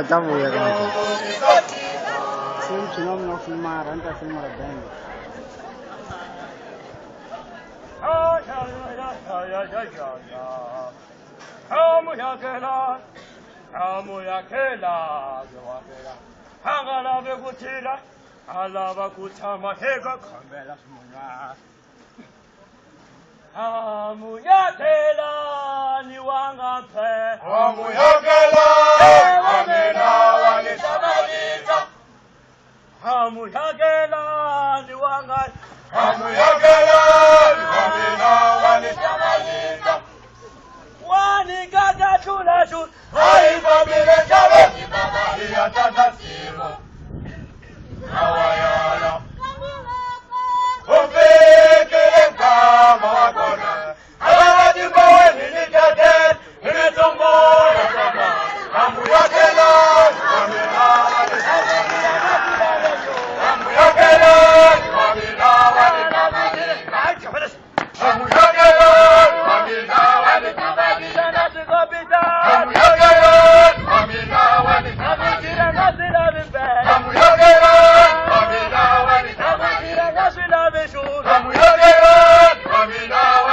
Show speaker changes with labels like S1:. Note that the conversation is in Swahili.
S1: Jamu ya kama sisi tunaona filmar anta filmar band
S2: hangala bekuthila alaba kuthama heka khambela simunya amuyakela ni wangaphe
S3: amuyakela wamena wanitabalita
S2: amuyakela ni wangaphe
S3: amuyakela wamena wanitabalita
S2: wanikata thula
S3: hayi babile jabe iya tata